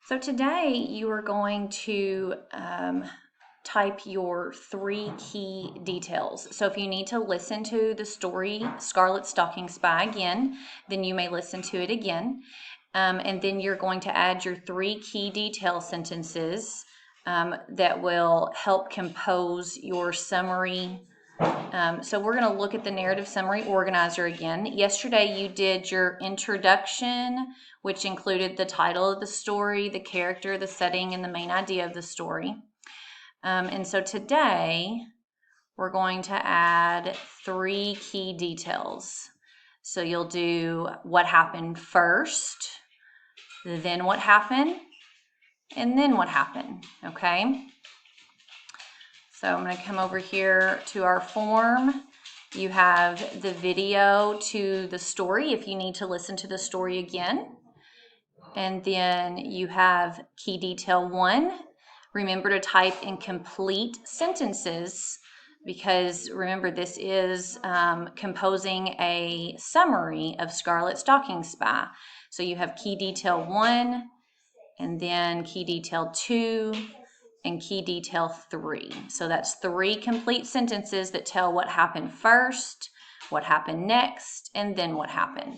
So today you are going to type your 3 key details. So if you need to listen to the story Scarlet Stocking Spy again, then you may listen to it again. And then you're going to add your 3 key detail sentences that will help compose your summary. So we're going to look at the narrative summary organizer again. Yesterday you did your introduction, which included the title of the story, the character, the setting, and the main idea of the story. And so today we're going to add 3 key details. So you'll do what happened first, then what happened, and then what happened, okay? So I'm going to come over here to our form. You have the video to the story if you need to listen to the story again. And then you have key detail 1. Remember to type in complete sentences because remember this is composing a summary of Scarlet Stocking Spy. So you have key detail 1 and then key detail 2 and key detail 3. So that's 3 complete sentences that tell what happened first, what happened next, and then what happened.